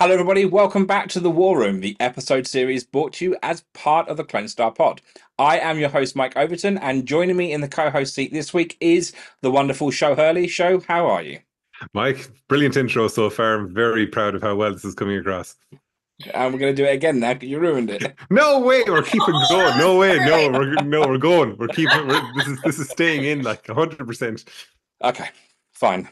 Hello, everybody. Welcome back to the War Room, the episode series brought to you as part of the Clone Star Pod. I am your host, Mike Overton, and joining me in the co-host seat this week is the wonderful Sho Hurley. Sho, how are you? Mike, brilliant intro so far. I'm very proud of how well this is coming across. And we're going to do it again now because you ruined it. No way, we're keeping going. No way, All right. we're going. We're keeping. This is staying in like 100%. Okay, fine.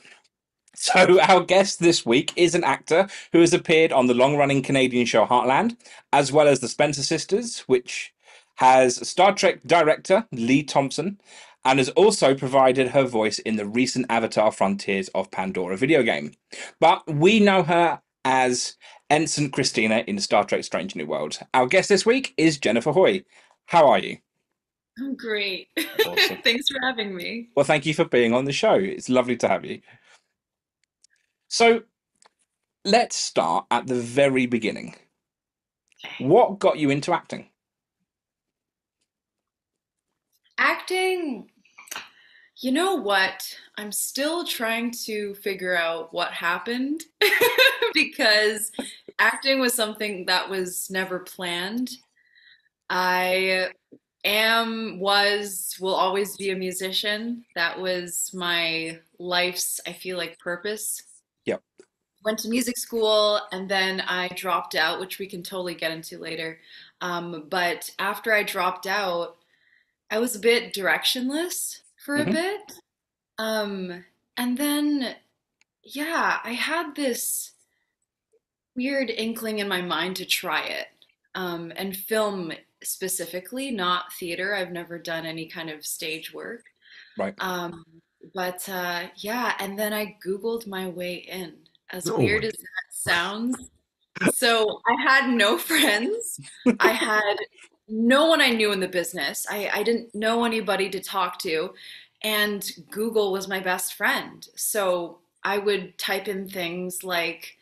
So, our guest this week is an actor who has appeared on the long running Canadian show Heartland, as well as The Spencer Sisters, which has Star Trek director Lee Thompson, and has also provided her voice in the recent Avatar Frontiers of Pandora video game. But we know her as Ensign Christina in Star Trek Strange New Worlds. Our guest this week is Jennifer Hui. How are you? I'm great. Awesome. Thanks for having me. Well, thank you for being on the show. It's lovely to have you. So, let's start at the very beginning. What got you into acting? Acting, you know what? I'm still trying to figure out what happened because acting was something that was never planned. I will always be a musician. That was my life's, I feel like, purpose. Yep. Went to music school and then I dropped out, which we can totally get into later. But after I dropped out, I was a bit directionless for a Hmm. bit. And then, yeah, I had this weird inkling in my mind to try it. And film specifically, not theater. I've never done any kind of stage work. Right. Um, but yeah, and then I Googled my way in, as Oh my. weird as that sounds. So I had no friends. I had no one I knew in the business. I didn't know anybody to talk to. And Google was my best friend. So I would type in things like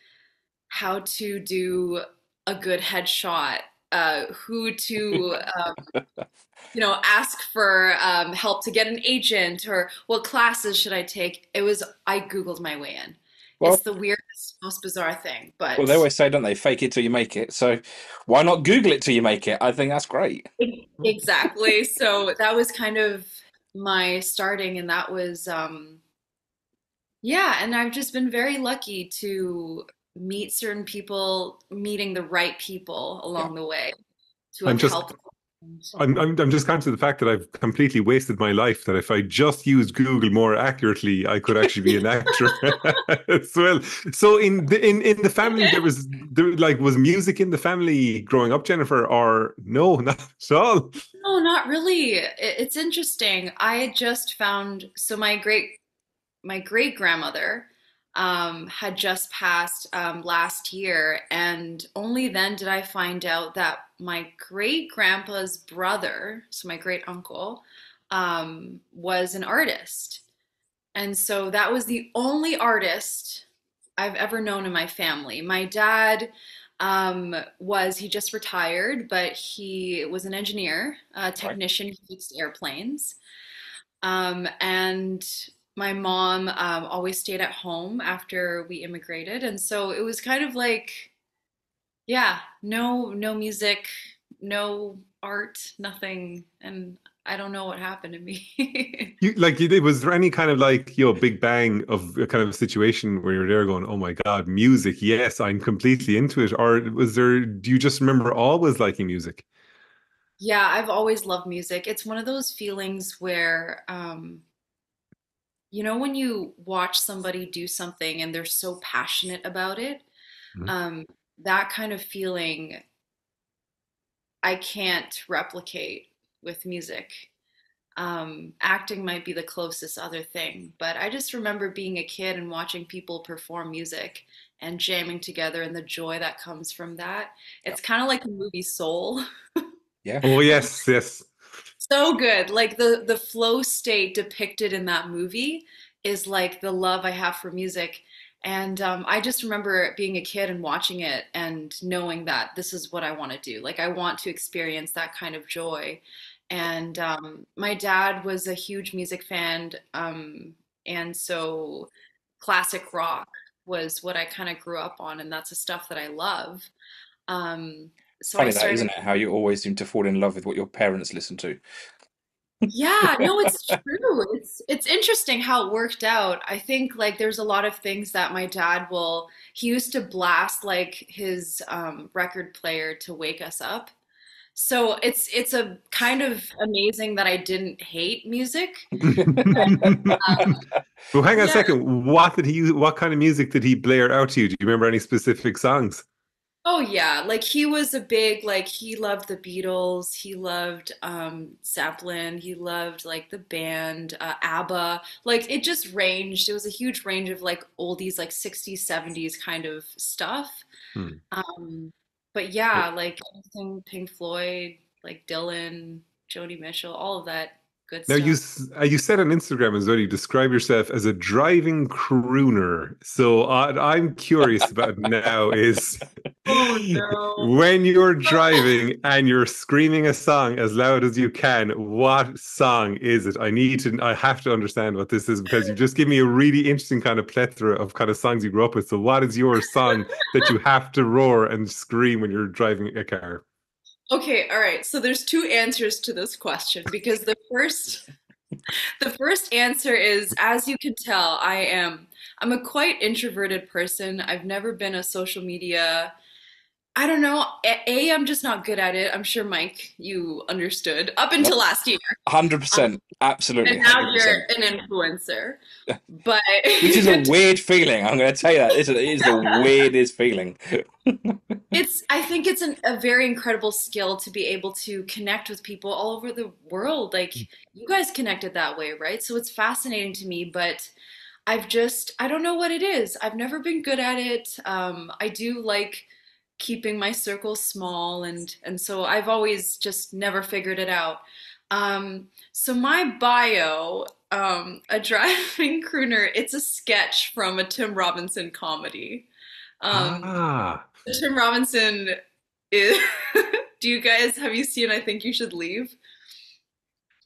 how to do a good headshot, who to ask for help to get an agent, or what classes should I take. I Googled my way in. It's Well, the weirdest, most bizarre thing, well, but they always say, don't they? Fake it till you make it. So, why not Google it till you make it? I think that's great. exactly. So that was kind of my starting, and that was, yeah, and I've just been very lucky to meet certain people, meeting the right people Yeah. along the way to I'm have just helped. I'm just conscious of the fact that I've completely wasted my life. That if I just used Google more accurately, I could actually be an actor as well. So in the family, was music in the family growing up, Jennifer, or no, not at all. No, not really. It's interesting. I just found so my great grandmother had just passed last year, and only then did I find out that my great grandpa's brother, so my great uncle, was an artist. And so that was the only artist I've ever known in my family. My dad he just retired, but he was an engineer, a Right. technician. He fixed airplanes. And my mom always stayed at home after we immigrated. And so it was kind of like, yeah, no music, no art, nothing. And I don't know what happened to me. Was there any kind of big bang of a kind of situation where you're there going, oh my God, music, yes, I'm completely into it, or do you just remember always liking music? Yeah, I've always loved music. It's one of those feelings where, when you watch somebody do something and they're so passionate about it, Mhm. um, that kind of feeling I can't replicate with music. Acting might be the closest other thing, but I just remember being a kid and watching people perform music and jamming together and the joy that comes from that. Yeah. It's kind of like the movie Soul. Yeah. Oh yes, yes. So good. Like the flow state depicted in that movie is like the love I have for music. And I just remember being a kid and watching it and knowing that this is what I want to do. Like I want to experience that kind of joy. And my dad was a huge music fan, and so classic rock was what I kind of grew up on, and that's the stuff that I love. Um, so I Funny that, started. isn't it? How you always seem to fall in love with what your parents listen to. Yeah, no, it's true. It's interesting how it worked out. I think like there's a lot of things that my dad will. He used to blast like his record player to wake us up. So it's a kind of amazing that I didn't hate music. Well, hang on a Yeah. second. What kind of music did he blare out to you? Do you remember any specific songs? Oh yeah, like he was a big like he loved the Beatles, he loved Zeppelin, he loved like the band ABBA. Like it just ranged. It was a huge range of like oldies like 60s, 70s kind of stuff. Hmm. But yeah, like anything Pink Floyd, like Dylan, Joni Mitchell, all of that good Now stuff. you said on Instagram as well, you describe yourself as a driving crooner. So I'm curious about now is Oh no. when you're driving and you're screaming a song as loud as you can, what song is it? I have to understand what this is because you just give me a really interesting kind of plethora of kind of songs you grew up with. So what is your song that you have to roar and scream when you're driving a car? Okay, all right. So there's two answers to this question because the first answer is, as you can tell, I'm a quite introverted person. I've never been a social media. I don't know. I'm just not good at it. I'm sure Mike, you understood up Yep, until last year. Um, 100%, absolutely, and now you're 100%. an influencer. But Which is a weird feeling. I'm going to tell you that. It is the weirdest feeling. I think it's a very incredible skill to be able to connect with people all over the world. Like you guys connected that way, right? So it's fascinating to me, but I don't know what it is. I've never been good at it. I do like keeping my circle small, and so I've always just never figured it out. So my bio, a driving crooner, it's a sketch from a Tim Robinson comedy. Um, Ah, Tim Robinson is. Do you guys have you seen I Think You Should Leave?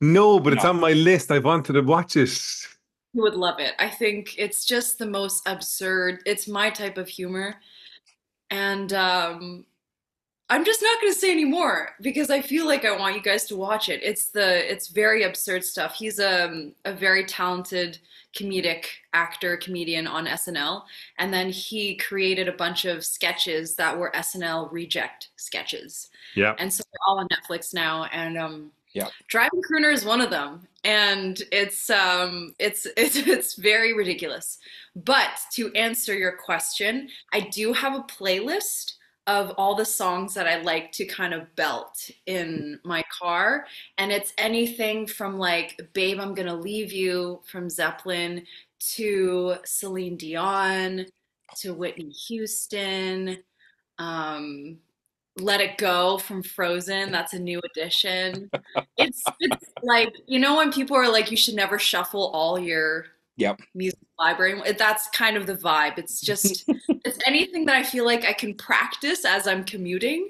no, but it's No. on my list. I wanted to watch it. You would love it. I think it's just the most absurd. It's my type of humor, and I'm just not going to say any more because I feel like I want you guys to watch it. It's very absurd stuff. He's a very talented comedic actor, comedian on SNL, and then he created a bunch of sketches that were SNL reject sketches, Yeah. and so they're all on Netflix now. And Yeah. Driving Crooner is one of them, and it's very ridiculous. But to answer your question, I do have a playlist of all the songs that I like to kind of belt in my car. And it's anything from like Babe, I'm Gonna Leave You from Zeppelin to Celine Dion to Whitney Houston, um, Let It Go from Frozen. That's a new addition. It's like, you know, when people are like, you should never shuffle all your Yep. music library. That's kind of the vibe. It's anything that I feel like I can practice as I'm commuting.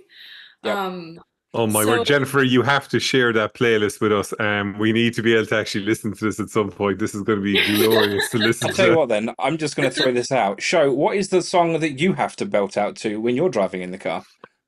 Yep. Oh my So word, Jennifer, you have to share that playlist with us. We need to be able to actually listen to this at some point. This is going to be glorious to listen I'll tell you to. what then, I'm just going to throw this out. Show, what is the song that you have to belt out to when you're driving in the car?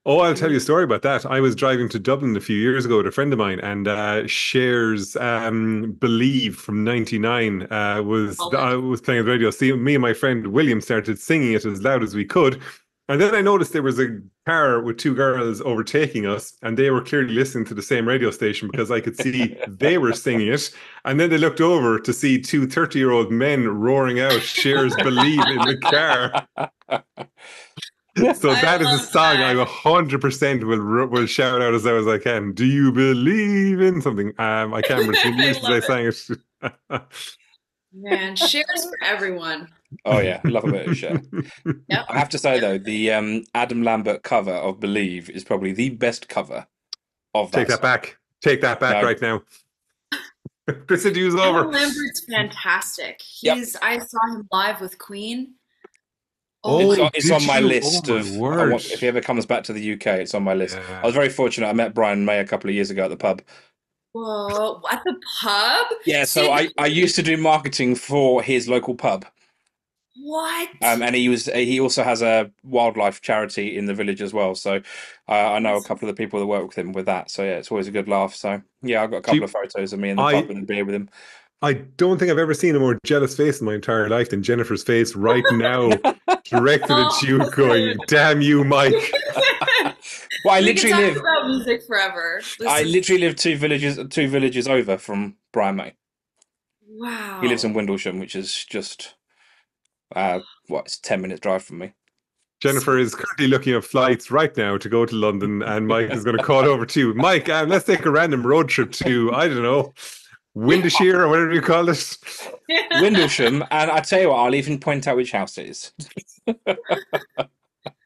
Oh, I'll tell you a story about that. I was driving to Dublin a few years ago with a friend of mine, and Cher's "Believe" from '99 solid. I was playing on the radio. See, me and my friend William started singing it as loud as we could, and then I noticed there was a car with two girls overtaking us, and they were clearly listening to the same radio station because I could see they were singing it. And then they looked over to see two 30-year-old men roaring out Cher's "Believe" in the car. So I that is a love song I that. 100% will shout out as loud as I can. Do you believe in something? I can't remember. It's been I years since love I it. sang it. Man, shares for everyone. Oh yeah, love a bit of Cher. Yep. I have to say Yep. though, the Adam Lambert cover of "Believe" is probably the best cover of Take that that song. back. Take that back No, right now. This interview's Adam over. Lambert's fantastic. yep, I saw him live with Queen. Oh it's my Oh, on, it's on did my you? Oh list my of. word. If he ever comes back to the UK, it's on my list. I Yeah. was very fortunate. I met Brian May a couple of years ago at the pub. Whoa, at the pub? Yeah, so See, I used to do marketing for his local pub. What? And he also has a wildlife charity in the village as well. So I know a This couple of the people that work with him with that. So yeah, it's always a good laugh. So yeah, I've got a couple of She, photos of me in the pub I with a beer with him. I don't think I've ever seen a more jealous face in my entire life than Jennifer's face right now, directed at Oh, you, going, "Damn you, Mike." Well, we could talk about music forever. This I is literally live two villages over from Brian May. He lives in wow. Windlesham, which is just it's 10 minutes drive from me. Jennifer is currently looking at flights right now to go to London, and Mike is going to call over to you. Mike, let's take a random road trip to, I don't know, Windashire or whatever you call it. Windlesham, and I tell you what, I'll even point out which house it is.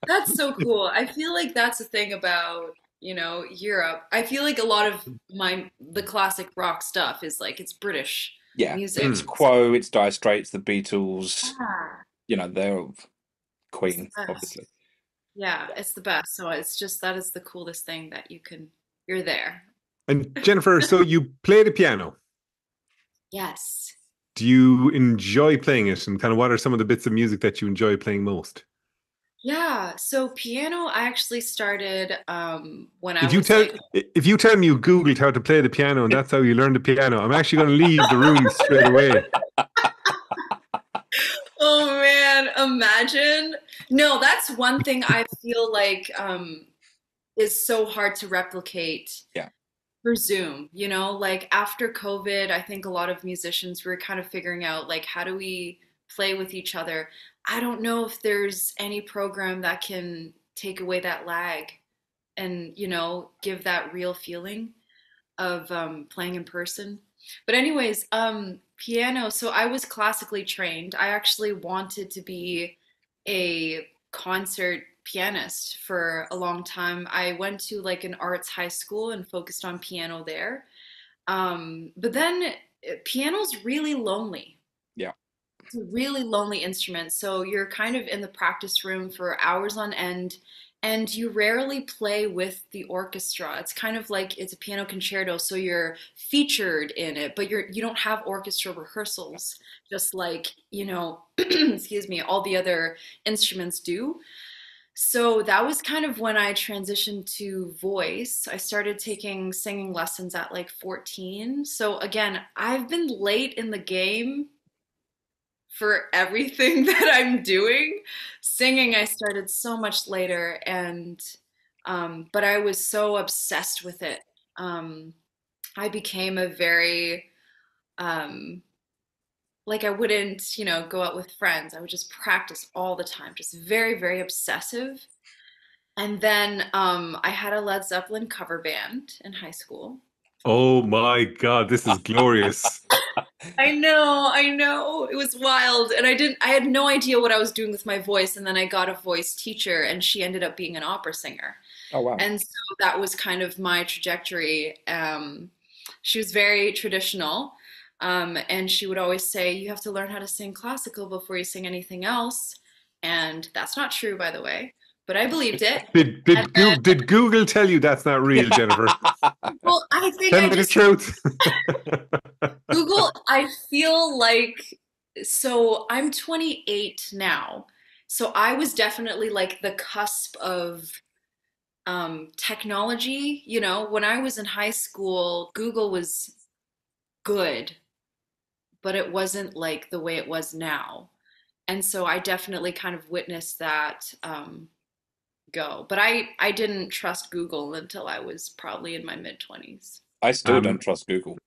That's so cool. I feel like that's the thing about, Europe. I feel like a lot of the classic rock stuff is like it's British Yeah, music. it's Mm. Quo, it's Dire Straits, the Beatles. Yeah. They're It's Queen, the best. obviously. Yeah, it's the best. So it's just that is the coolest thing that you're there. And Jennifer, so you play the piano. Yes. Do you enjoy playing it? And kind of what are some of the bits of music that you enjoy playing most? Yeah, so piano I actually started when I If you was tell like, if you tell me you Googled how to play the piano and that's how you learned the piano, I'm actually going to leave the room straight away. oh man, imagine. No, that's one thing I feel like is so hard to replicate Yeah. for Zoom, like after COVID, I think a lot of musicians were kind of figuring out like how do we play with each other. I don't know if there's any program that can take away that lag and, give that real feeling of playing in person. But anyways, piano. So I was classically trained. I actually wanted to be a concert pianist for a long time. I went to like an arts high school and focused on piano there. But then piano's really lonely. Yeah. It's a really lonely instrument. So you're kind of in the practice room for hours on end, and you rarely play with the orchestra. It's kind of like it's a piano concerto, so you're featured in it, but you don't have orchestra rehearsals, just like, excuse me, all the other instruments do. So that was kind of when I transitioned to voice. I started taking singing lessons at like 14. So again, I've been late in the game for everything that I'm doing. Singing, I started so much later, and but I was so obsessed with it. I became a very um, like I wouldn't, go out with friends. I would just practice all the time, just very, very obsessive. And then I had a Led Zeppelin cover band in high school. Oh my God, this is glorious. I know. It was wild. And I had no idea what I was doing with my voice. And then I got a voice teacher and she ended up being an opera singer. Oh wow. And so that was kind of my trajectory. She was very traditional. And she would always say, you have to learn how to sing classical before you sing anything else. And that's not true, by the way. But I believed it. And then, Did Google tell you that's not real, Jennifer? well, I think Tell I me the just truth. Google, I feel like, so I'm 28 now. So I was definitely like the cusp of technology. When I was in high school, Google was good, but it wasn't like the way it was now. And so I definitely kind of witnessed that go. But I didn't trust Google until I was probably in my mid 20s. I still don't Um, trust Google.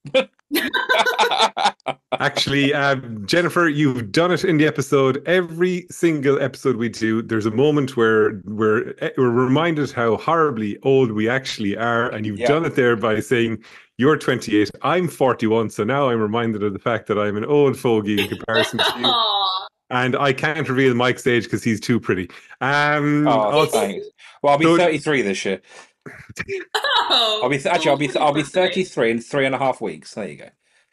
Actually, Jennifer, you've done it in the episode. Every single episode we do, there's a moment where we're reminded how horribly old we actually are, and you've Yeah. done it there by saying you're 28, I'm 41, so now I'm reminded of the fact that I'm an old fogey in comparison to you, Aw. and I can't reveal Mike's age because he's too pretty. Oh, Also, thanks. Well, I'll be so 33 this year. Oh, I'll be celebrate. 33 in 3.5 weeks. There you go.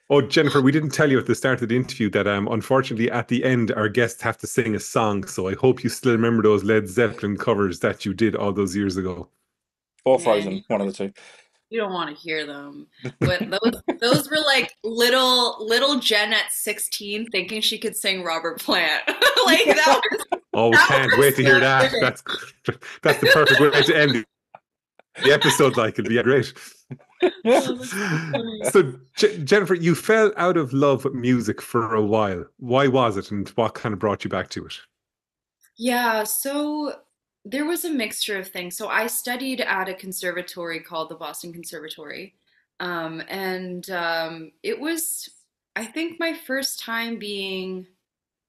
Oh, Jennifer, we didn't tell you at the start of the interview that unfortunately at the end our guests have to sing a song. So I hope you still remember those Led Zeppelin covers that you did all those years ago. Or Man, Frozen, one of the two. You don't want to hear them. What those were like little Jen at 16 thinking she could sing Robert Plant. Like Oh, we that can't was wait to hear so that. good. That's the perfect way to end the episode. Like, it'll be great. Oh, that's so funny. So, Jennifer, you fell out of love with music for a while. Why was it, and what kind of brought you back to it? Yeah, so there was a mixture of things. So I studied at a conservatory called the Boston Conservatory. And it was, I think, my first time being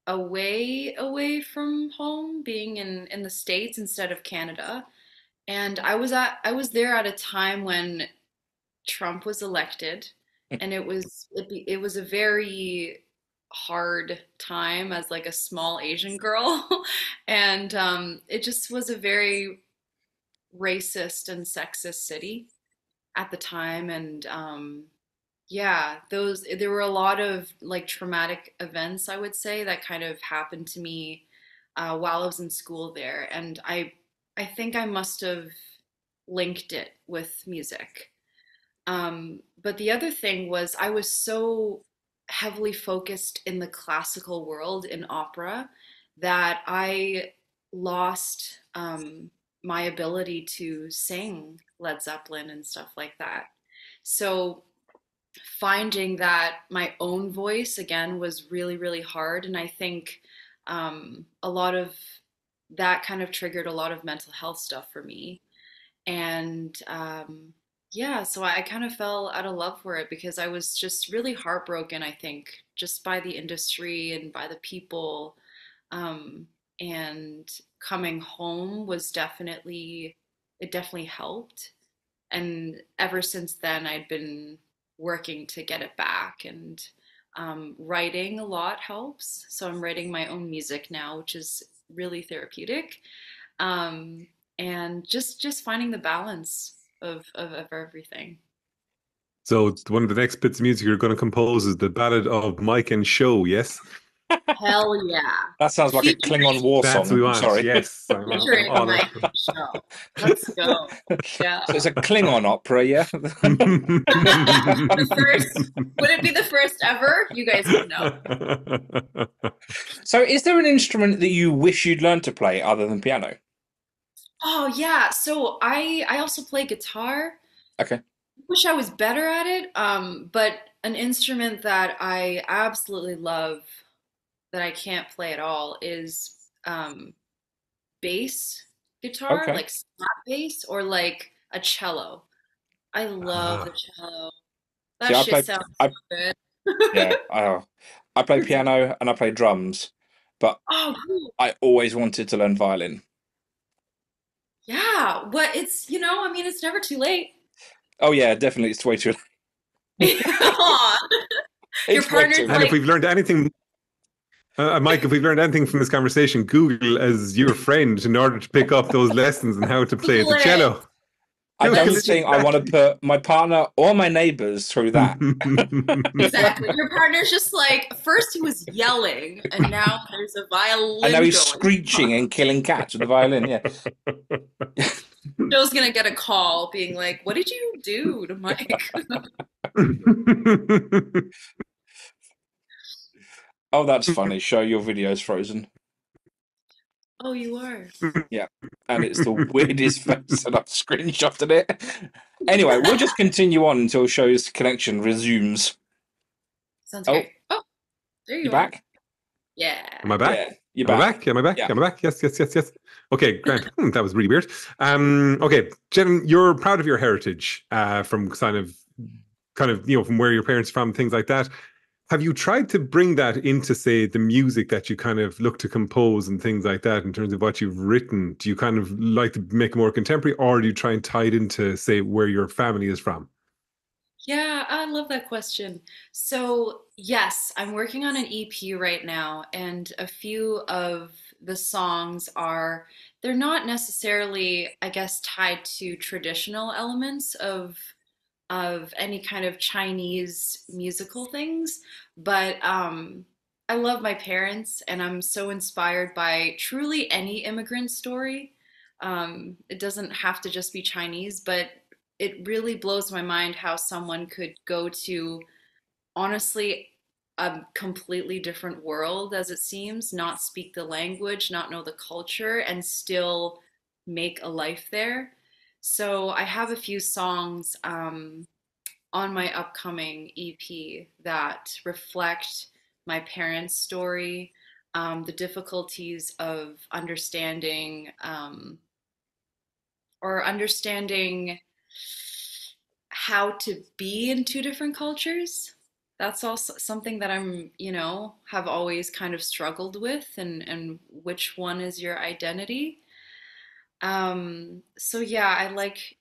away from home, being in the States instead of Canada. And I was there at a time when Trump was elected, and it was a very hard time as like a small Asian girl, and it just was a very racist and sexist city at the time, and yeah, those there were a lot of like traumatic events, I would say, that kind of happened to me while I was in school there, and I think I must have linked it with music. But the other thing was I was so heavily focused in the classical world in opera that I lost my ability to sing Led Zeppelin and stuff like that. So finding that my own voice again was really hard, and I think a lot of that kind of triggered a lot of mental health stuff for me. And yeah, so I kind of fell out of love for it because I was just really heartbroken, I think, just by the industry and by the people. Um, and coming home was it definitely helped. And ever since then, I'd been working to get it back. And writing a lot helps. So I'm writing my own music now, which is really therapeutic. Um, and just finding the balance of everything. So, one of the next bits of music you're going to compose is the Ballad of Mike and Show, yes? Hell yeah. That sounds like a Featuring, Klingon war That's what we song. I'm want. sorry. Yes, I'm featuring all Mike up. and Show. Let's go. Yeah. So it's a Klingon opera, yeah? The first, would it be the first ever? You guys would know. So is there an instrument that you wish you'd learned to play other than piano? Oh yeah. So I also play guitar. Okay. Wish I was better at it. But an instrument that I absolutely love that I can't play at all is bass guitar, Okay. like slap bass or like a cello. I love the Ah, cello. See, That shit sounds so good. yeah, I play piano and I play drums, but Oh, cool. I always wanted to learn violin. Yeah. What it's, I mean, it's never too late. Oh yeah, definitely, it's way too. Aw. Your It's way partner's too. and if like, we've learned anything, Mike, if we've learned anything from this conversation, Google as your friend in order to pick up those lessons and how to play Google the it. cello. I don't Let's think I want to put my partner or my neighbors through that. exactly. Your partner's just like, first he was yelling, and now there's a And violin now he's going screeching on. and killing cats with the violin. Yeah. Joe's gonna get a call being like, "What did you do to Mike?" Oh, that's funny. Show your video's frozen. Oh, you are. Yeah. And it's the weirdest face, and I've screenshotted it. Anyway, we'll just continue on until show's connection resumes. Sounds Oh, great. Oh, there you you are. back? Yeah. Am I back? Yeah, you're Am I back. back? Am I back? Yeah. Am I back? Yes. Okay, Grant. That was really weird. Okay, Jen, you're proud of your heritage from from where your parents are from, things like that. Have you tried to bring that into, say, the music that you kind of look to compose and things like that in terms of what you've written? Do you kind of like to make it more contemporary, or do you try and tie it into, say, where your family is from? Yeah, I love that question. So, yes, I'm working on an EP right now, and a few of the songs they're not necessarily, I guess, tied to traditional elements of any kind of Chinese musical things, but I love my parents, and I'm so inspired by truly any immigrant story. It doesn't have to just be Chinese, but it really blows my mind how someone could go to, honestly, a completely different world, as it seems, not speak the language, not know the culture, and still make a life there. So I have a few songs on my upcoming EP that reflect my parents' story, the difficulties of understanding how to be in two different cultures. That's also something that have always kind of struggled with, and which one is your identity. So yeah, I like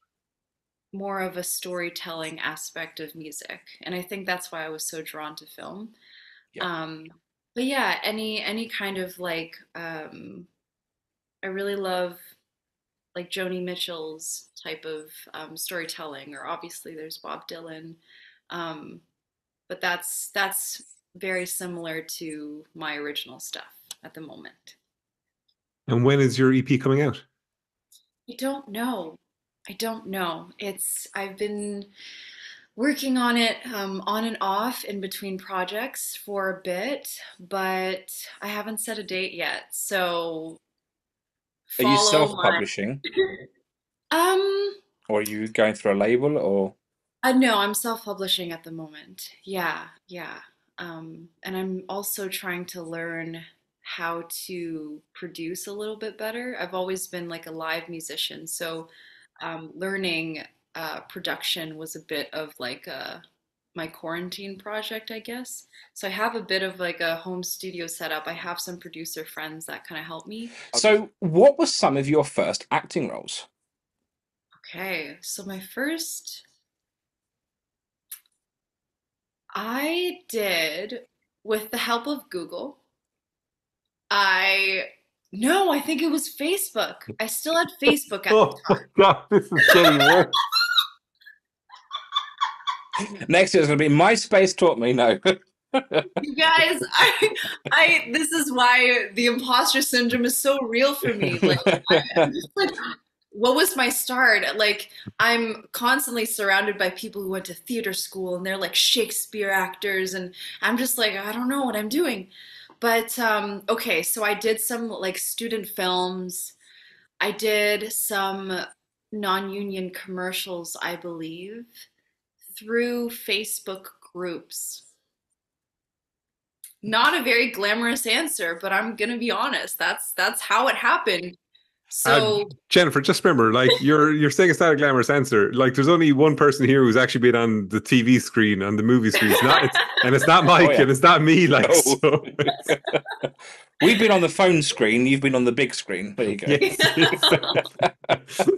more of a storytelling aspect of music, and I think that's why I was so drawn to film. Yeah. Um, but yeah, any kind of I really love like Joni Mitchell's type of storytelling, or obviously there's Bob Dylan, um, but that's very similar to my original stuff at the moment. And when is your EP coming out? I don't know. I don't know. I've been working on it on and off in between projects for a bit, but I haven't set a date yet. So Are you follow my self-publishing, um or are you going through a label, or no, I'm self-publishing at the moment. Yeah, yeah. And I'm also trying to learn how to produce a little bit better. I've always been like a live musician, so learning production was a bit of like my quarantine project, I guess. So I have a bit of like a home studio setup. I have some producer friends that kind of help me. so? What were some of your first acting roles? Okay, so my first I did, with the help of Google, I no, I think it was Facebook. I still had Facebook at the Oh my God, this is getting worse. Next year is going to be MySpace taught me. No. You guys, this is why the imposter syndrome is so real for me. Like, I'm just like, what was my start? Like, I'm constantly surrounded by people who went to theater school and they're like Shakespeare actors, and I'm just like, I don't know what I'm doing. But okay, so I did some like student films. I did some non-union commercials, I believe, through Facebook groups. Not a very glamorous answer, but I'm gonna be honest. That's how it happened. Uh, So Jennifer, just remember, like you're saying it's not a glamorous answer. Like there's only one person here who's actually been on the TV screen, on the movie screen. And it's not Oh Mike, yeah. and it's not me. Like Oh. so, We've been on the phone screen. You've been on the big screen. There you go. yes, yes.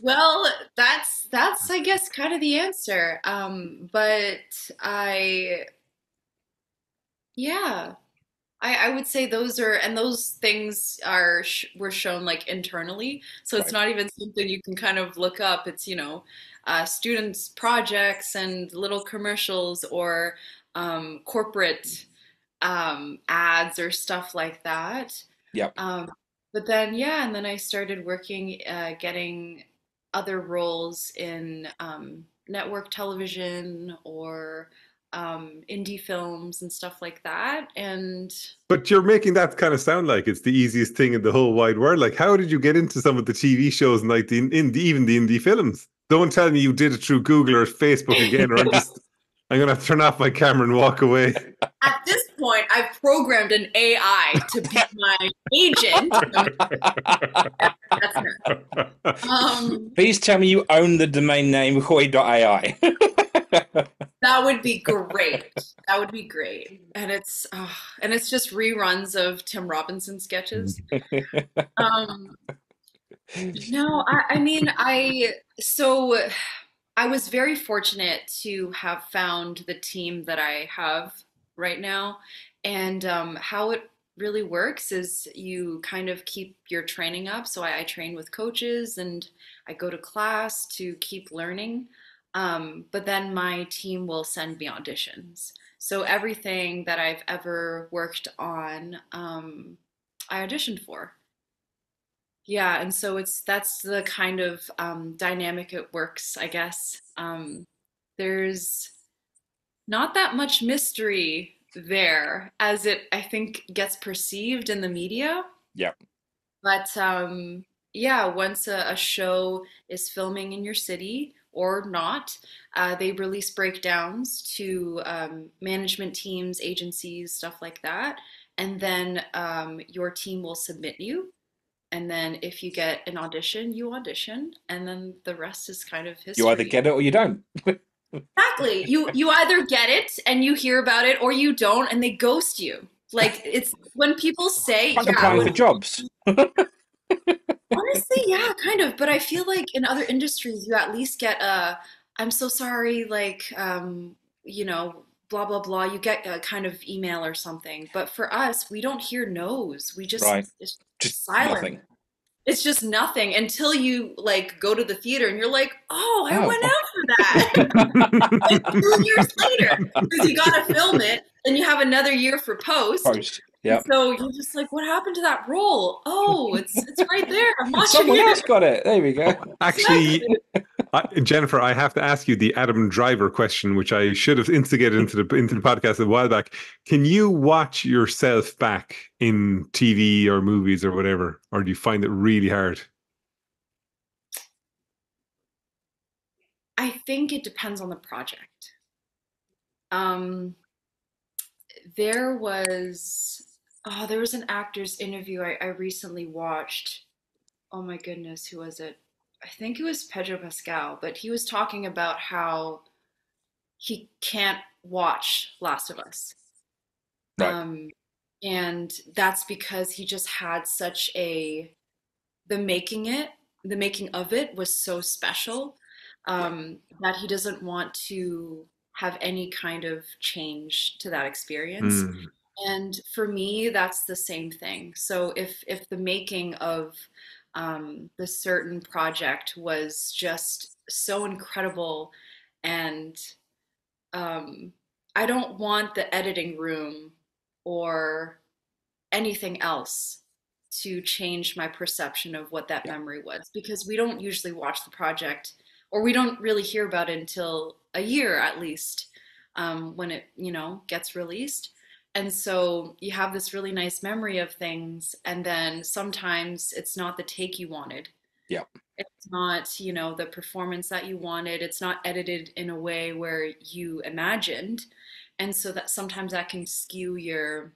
well, that's I guess kind of the answer. But I yeah, I would say those things were shown like internally, so it's Right. not even something you can kind of look up. It's students' projects and little commercials, or corporate ads or stuff like that. Yep. But then yeah, and then I started working, getting other roles in network television, or indie films and stuff like that. And But you're making that kind of sound like it's the easiest thing in the whole wide world. Like, how did you get into some of the TV shows and like even the indie films? Don't tell me you did it through Google or Facebook again, or I'm gonna have to turn off my camera and walk away. at this point, I've programmed an AI to be my agent. No, that's not. Please tell me you own the domain name Hui.ai. That would be great. That would be great. And it's just reruns of Tim Robinson sketches. Um, no, I mean, so I was very fortunate to have found the team that I have right now. And how it really works is you kind of keep your training up. So I train with coaches and I go to class to keep learning. But then my team will send me auditions. So everything that I've ever worked on, I auditioned for. Yeah, and so that's the kind of dynamic it works, I guess. There's not that much mystery there as it, I think, gets perceived in the media. Yeah. But yeah, once a show is filming in your city or not, they release breakdowns to management teams, agencies, stuff like that. And then your team will submit you. And then if you get an audition, you audition. And then the rest is kind of You either history. get it or you don't. Exactly. You either get it and you hear about it or you don't and they ghost you. Like it's when people say, Like yeah, applying when for jobs. honestly, yeah, kind of. But I feel like in other industries, you at least get a, I'm so sorry, like, you know, blah, blah, blah. You get a kind of email or something. But for us, we don't hear no's. We just, Right. it's Just silent. nothing. It's just nothing until you like go to the theater and you're like, oh, I Oh. went out for that. Like 2 years later, because you got to film it, then you have another year for post. Post. And Yeah. so you're just like, what happened to that role? Oh, it's right there. I'm watching Someone else it. got it. There we go. Actually, Jennifer, I have to ask you the Adam Driver question, which I should have instigated into the podcast a while back. Can you watch yourself back in TV or movies or whatever, or do you find it really hard? I think it depends on the project. Um, there was there was an actor's interview I recently watched. Oh my goodness, who was it? I think it was Pedro Pascal, but he was talking about how he can't watch Last of Us. Right. Um, and that's because he just had such a the making it the making of it was so special Yeah. that he doesn't want to have any kind of change to that experience. Mm. And for me, that's the same thing. So if the making of the certain project was just so incredible, and um, I don't want the editing room or anything else to change my perception of what that Yeah. memory was, because we don't usually watch the project or we don't really hear about it until a year at least, when it gets released. And so you have this really nice memory of things, and then sometimes it's not the take you wanted. Yeah. It's not, the performance that you wanted. It's not edited in a way where you imagined. And so that sometimes that can skew your,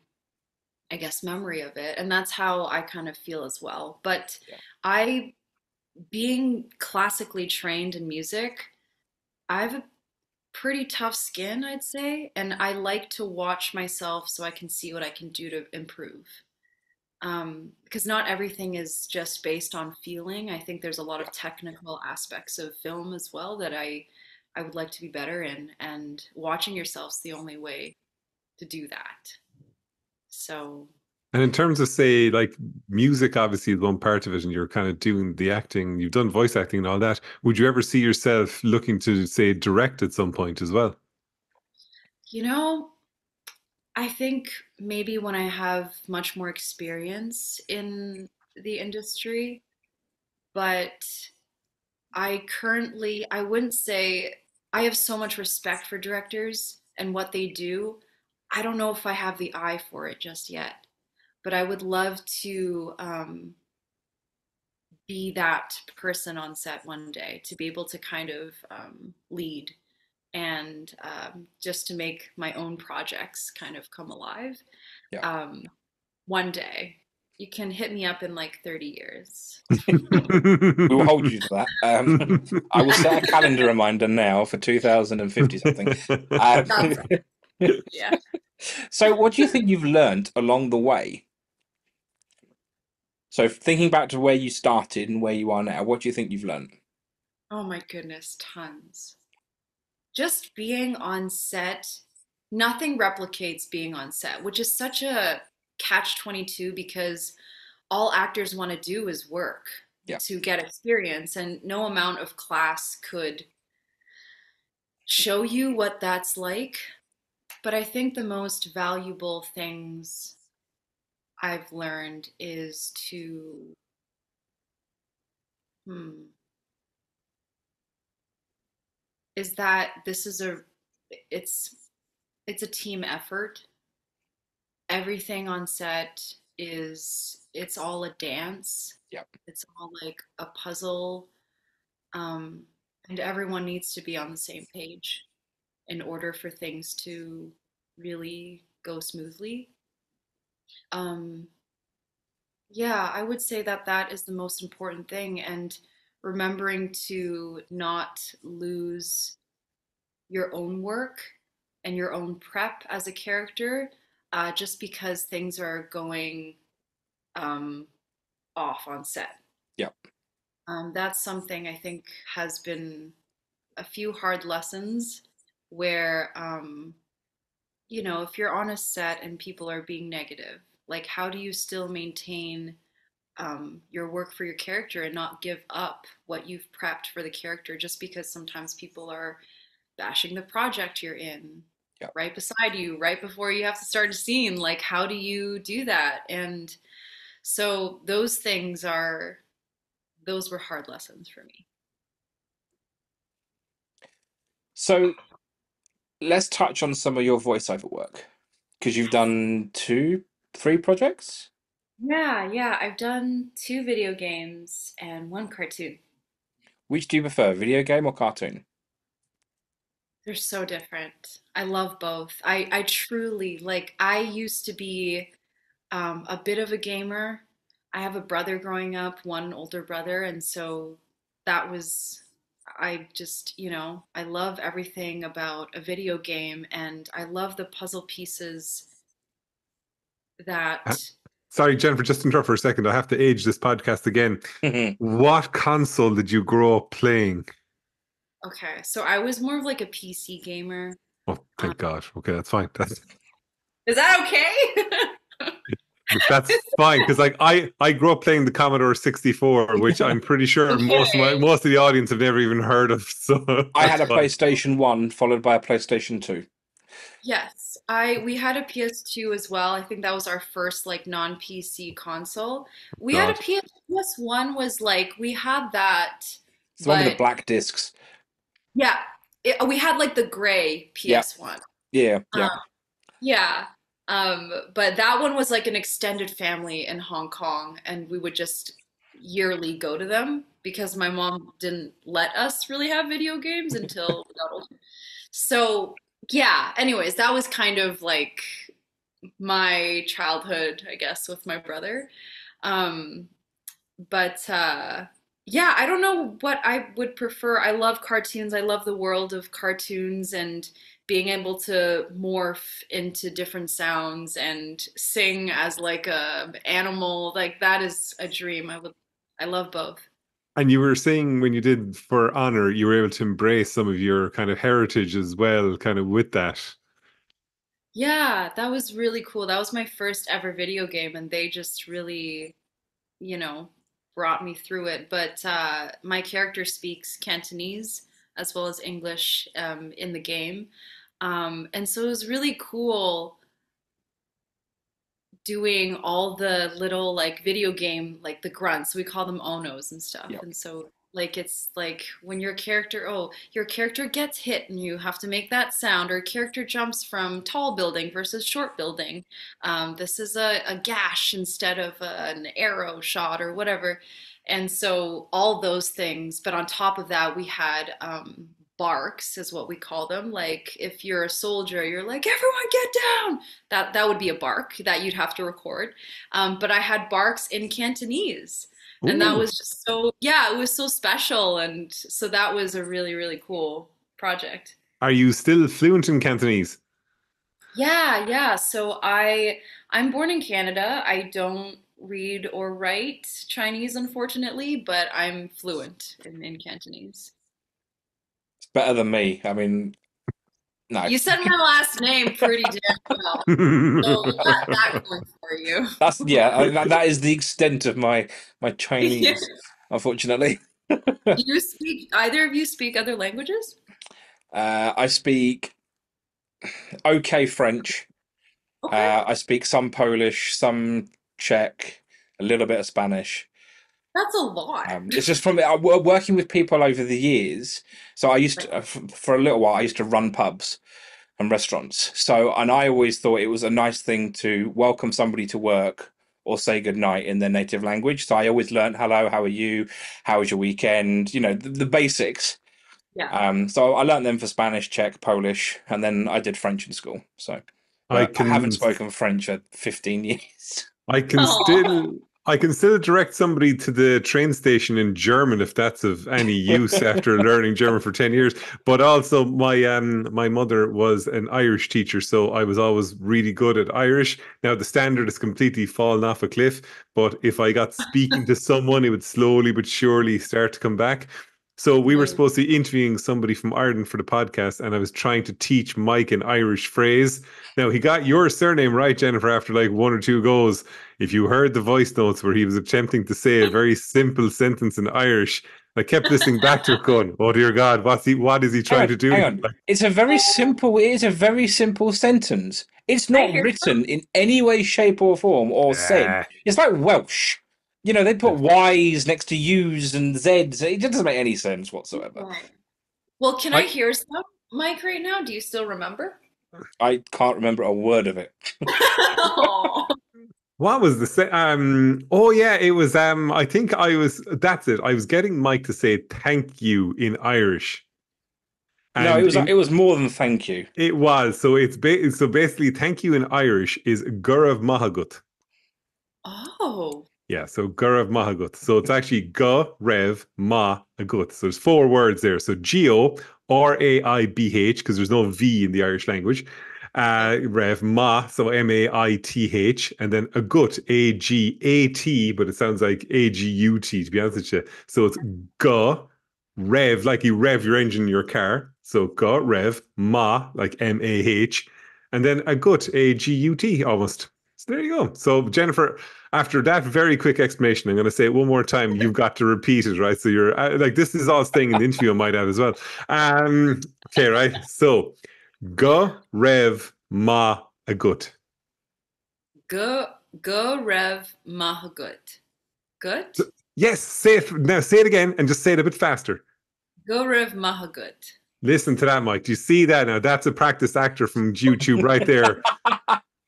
I guess, memory of it. And that's how I kind of feel as well. But Yeah. I, being classically trained in music, I have a pretty tough skin, I'd say. And I like to watch myself so I can see what I can do to improve. Because not everything is just based on feeling. I think there's a lot of technical aspects of film as well that I would like to be better in. And watching yourself's the only way to do that. So And in terms of, say, like music, obviously is one part of it, and you're kind of doing the acting, you've done voice acting and all that. Would you ever see yourself looking to, say, direct at some point as well? You know, I think maybe when I have much more experience in the industry, but I wouldn't say I have so much respect for directors and what they do. I don't know if I have the eye for it just yet, but I would love to be that person on set one day, to be able to kind of lead and just to make my own projects kind of come alive. Yeah. One day. You can hit me up in like 30 years. We will hold you to that. I will set a calendar reminder now for 2050 something. That's, yeah. So, what do you think you've learned along the way? So, thinking back to where you started and where you are now, what do you think you've learned? Oh my goodness, tons. Just being on set, nothing replicates being on set, which is such a catch 22 because all actors want to do is work Yeah. to get experience, and no amount of class could show you what that's like. But I think the most valuable things I've learned is to Hmm. Is that it's it's a team effort. Everything on set it's all a dance. Yep. It's all like a puzzle. Um, and everyone needs to be on the same page in order for things to really go smoothly. Um, yeah, I would say that that is the most important thing, and remembering to not lose your own work and your own prep as a character just because things are going um, off on set. Yep. That's something I think has been a few hard lessons where, if you're on a set and people are being negative, like how do you still maintain your work for your character and not give up what you've prepped for the character just because sometimes people are bashing the project you're in Yep. right beside you, right before you have to start a scene. Like, how do you do that? And so those were hard lessons for me. So let's touch on some of your voiceover work because you've done two, three projects. Yeah, yeah. I've done two video games and one cartoon. Which do you prefer, video game or cartoon? They're so different. I love both. I truly like, I used to be a bit of a gamer. I have a brother growing up, one older brother, and so that was, I just, I love everything about a video game, and I love the puzzle pieces Uh, that, Sorry, Jennifer, just interrupt for a second. I have to age this podcast again. I What console did you grow up playing? okay, so I was more of like a PC gamer. Oh, Um, thank God. Okay, that's fine. is that okay? That's fine because like I grew up playing the Commodore 64, which I'm pretty sure Okay. most of the audience have never even heard of. So had that's a fine. PlayStation 1 followed by a PlayStation 2. Yes, I we had a PS2 as well. I think that was our first like non-PC console. We had a God. PS1 was like we had that, It's the one with the but black discs. yeah, we had like the gray Yeah, PS1. yeah, yeah. Um, yeah. But that one was like an extended family in Hong Kong, and we would just yearly go to them because my mom didn't let us really have video games until we got older. So, yeah, anyways, that was kind of like my childhood, I guess, with my brother. Um, but yeah, I don't know what I would prefer. I love cartoons. I love the world of cartoons and being able to morph into different sounds and sing as like a animal. Like that is a dream. I love both. And you were saying when you did for honor, you were able to embrace some of your kind of heritage as well, kind of with that. Yeah, that was really cool. That was my first ever video game, and they just really, you know, brought me through it. But my character speaks Cantonese as well as English in the game. And so it was really cool doing all the little like video game like the grunts, we call them onos and stuff. Yeah. And so like it's like when your character gets hit and you have to make that sound, or a character jumps from tall building versus short building. This is a gash instead of an arrow shot or whatever. And so all those things, but on top of that we had barks is what we call them. Like if you're a soldier, you're like, everyone get down. That would be a bark that you'd have to record. But I had barks in Cantonese, and that Ooh. was just so, yeah, it was so special, and so that was a really really cool project. Are you still fluent in Cantonese? Yeah, yeah. So I'm born in Canada. I don't read or write Chinese, unfortunately, but I'm fluent in Cantonese. It's better than me. I mean, no. You said my last name pretty damn well. So you got that going for you. That's yeah, that is the extent of my Chinese, unfortunately. Do you speak, either of you speak other languages? I speak okay French. Okay. I speak some Polish, some Czech, a little bit of Spanish. That's a lot. It's just from working with people over the years. So I used to, for a little while, I used to run pubs and restaurants. So, and I always thought it was a nice thing to welcome somebody to work or say goodnight in their native language. So I always learned hello, how are you? How was your weekend? You know, the basics. Yeah. So I learned them for Spanish, Czech, Polish, and then I did French in school. So, I but I haven't can spoken French for 15 years. I can Oh, still I can still direct somebody to the train station in German if that's of any use after learning German for 10 years. But also my mother was an Irish teacher, so I was always really good at Irish. Now the standard has completely fallen off a cliff, but if I got speaking to someone, it would slowly but surely start to come back. So we were nice. supposed to be interviewing somebody from Ireland for the podcast, and I was trying to teach Mike an Irish phrase. Now he got your surname right, Jennifer, after like one or two goes. If you heard the voice notes where he was attempting to say a very simple sentence in Irish, I kept listening back to it going, "Oh dear God, what is he Hang trying on, to do?" hang on. It's a very simple. It is a very simple sentence. It's I not hear written in any way, shape, or form, or said. Ah, It's like Welsh. You know, they put Y's next to U's and Z's. It doesn't make any sense whatsoever. something. Well, can I I hear some, Mike, right now? Do you still remember? I can't remember a word of it. Oh, what was the oh yeah, it was I think I was that's it. I was getting Mike to say thank you in Irish. No, And it in was more than thank you. it was so so basically thank you in Irish is Gurav Mahagut. oh, Yeah, so Gurav Mahagut. So it's actually Ga Rev Ma Agut. So there's four words there. So Geo, Raibh, because there's no V in the Irish language. okay. Rev Ma, so Maith, and then Agut, Agat, but it sounds like Agut, to be honest with you. So it's Ga Rev, like you rev your engine in your car. So Ga Rev Ma, like Mah, and then Agut, Agut, almost. So there you go. So Jennifer, after that very quick explanation, I'm going to say it one more time. You've got to repeat it, right? So you're like, this is all staying in the interview, I might add as well. Okay, right. So, go rev ma agut. Go, go, Rev Mahagut. Good? So, yes, say it now. Say it again and just say it a bit faster. Go, Rev Mahagut. Listen to that, Mike. Do you see that now? That's a practiced actor from YouTube right there.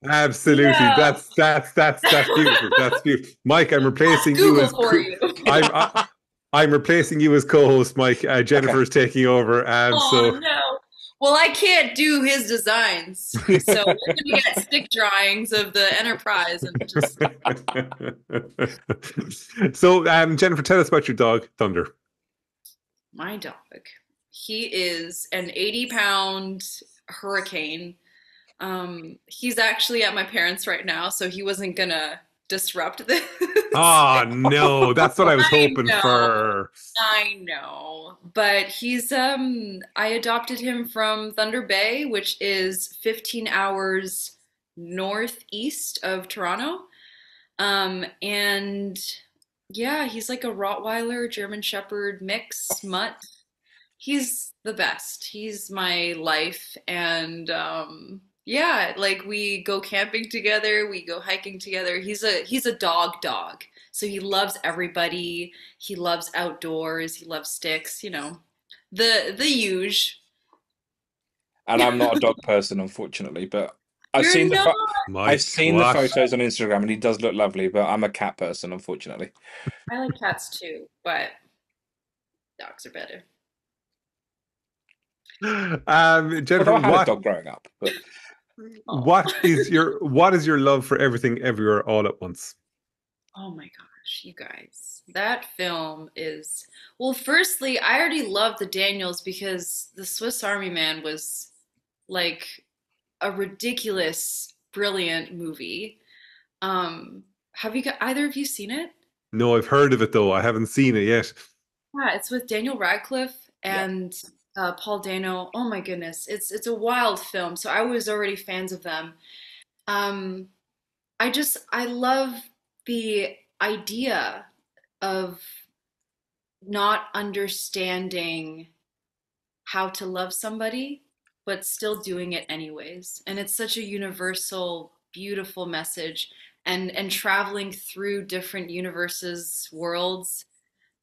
Absolutely. Yeah. That's beautiful. That's beautiful. Mike, I'm That's replacing you Google as for you. I'm I'm replacing you as co-host, Mike. Okay. Jennifer is taking over. Oh no. Well, I can't do his designs, so we're gonna get stick drawings of the Enterprise and just So Jennifer, tell us about your dog, Thunder. my dog. He is an 80-pound hurricane. He's actually at my parents' right now, so he wasn't gonna disrupt this. Oh no, that's what I was I hoping know. for. I know, but he's I adopted him from Thunder Bay, which is 15 hours northeast of Toronto. And yeah, he's like a Rottweiler, German Shepherd mix mutt. He's the best. He's my life and yeah, like we go camping together, we go hiking together. He's a dog dog. So he loves everybody. He loves outdoors. He loves sticks, The huge. And I'm not a dog person, unfortunately, but I've You're seen not. I've Mike, seen the what? photos on Instagram, and he does look lovely. But I'm a cat person, unfortunately. I like cats too, but dogs are better. Although Jennifer, I had a dog growing up, but Oh. what is your love for everything everywhere all at once? Oh my gosh, you guys. That film is, well, firstly, I already love the Daniels because the Swiss Army Man was like a ridiculous, brilliant movie. Have either of you seen it? No, I've heard of it though. I haven't seen it yet. Yeah, it's with Daniel Radcliffe yeah. and Paul Dano. Oh my goodness, it's a wild film. So I was already fans of them. Um, I love the idea of not understanding how to love somebody, but still doing it anyways. And it's such a universal, beautiful message. and traveling through different universes, worlds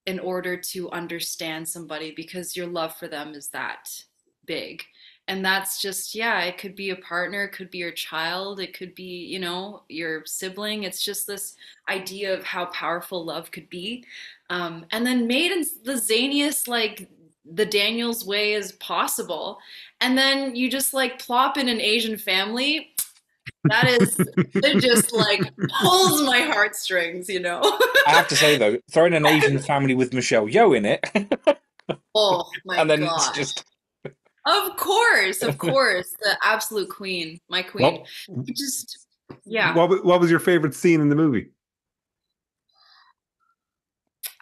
in order to understand somebody because your love for them is that big. And that's just, yeah, it could be a partner, it could be your child, it could be, your sibling. It's just this idea of how powerful love could be. And then made in the zaniest, like, the Daniels way as possible. And then you just like plop in an Asian family. That is, it just like pulls my heartstrings. I have to say though, throwing an Asian family with Michelle Yeoh in it, Oh my and then it's gosh. just Of course, the absolute queen, my queen. what Just, yeah, what was your favorite scene in the movie?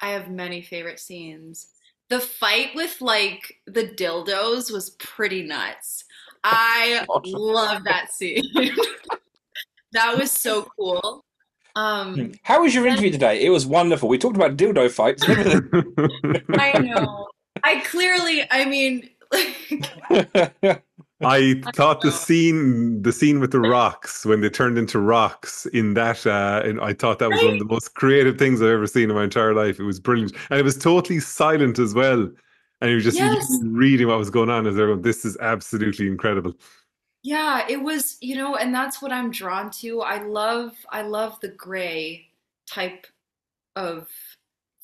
I have many favorite scenes. The fight with like the dildos was pretty nuts. I love that scene. That was so cool. Um, how was your then interview today? It was wonderful. We talked about dildo fights and I know. I mean, like, everything. I I thought don't know. the scene with the rocks when they turned into rocks in that, and I thought that was one of Right? the most creative things I've ever seen in my entire life. It was brilliant, and it was totally silent as well. And you were just Yes. reading what was going on as they're going, this is absolutely incredible. Yeah, it was, and that's what I'm drawn to. I love the gray type of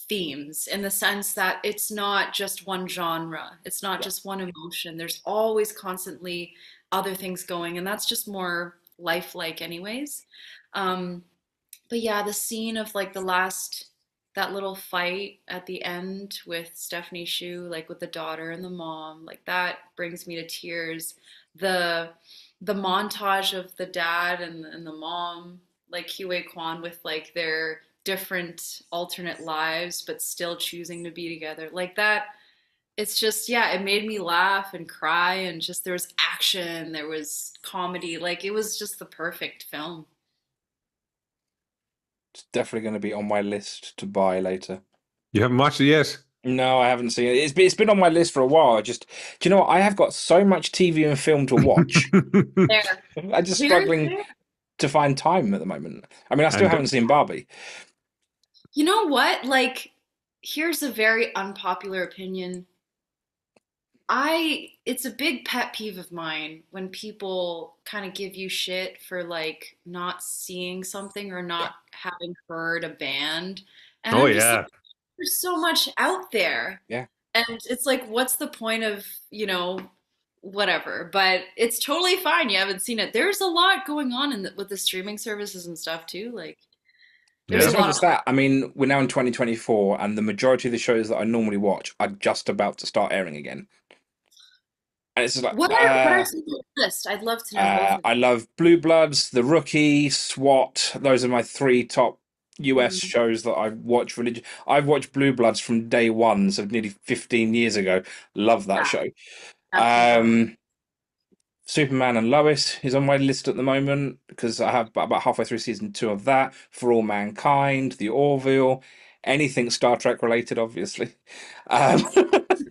themes in the sense that it's not just one genre. It's not Yeah, just one emotion. There's always constantly other things going, and that's just more lifelike anyways. Um, but yeah, the scene of like that little fight at the end with Stephanie Shu, like with the daughter and the mom, like that brings me to tears. The the montage of the dad and the mom, like Huey Kwan with like their different alternate lives, but still choosing to be together. Like that, it's just, yeah, it made me laugh and cry and just there was action, there was comedy, like it was just the perfect film. it's definitely going to be on my list to buy later. You haven't watched it yet? No, I haven't seen it. It's been on my list for a while. Do you know what? I have got so much TV and film to watch. There. I'm just Here, struggling to find time at the moment. I mean, I still And haven't seen Barbie. you know what? Like, here's a very unpopular opinion. It's a big pet peeve of mine when people kind of give you shit for like not seeing something or Yeah, not having heard a band. And oh I'm just like, yeah, there's so much out there. yeah. And it's like, what's the point of, whatever? But it's totally fine. You haven't seen it. There's a lot going on with the streaming services and stuff too. Like, But there's yeah. a it's not lot of just that. I mean, we're now in 2024, and the majority of the shows that I normally watch are just about to start airing again. And it's just like, what are some of the list? I'd love to know both of I love Blue Bloods, The Rookie, SWAT. Those are my three top US them. shows that I watch religion. I've watched Blue Bloods from day one, so nearly 15 years ago. Love that Yeah, show. that's incredible. Um, Superman and Lois is on my list at the moment because I have about halfway through season two of that. For All Mankind, The Orville, anything Star Trek related, obviously. Um, Of course.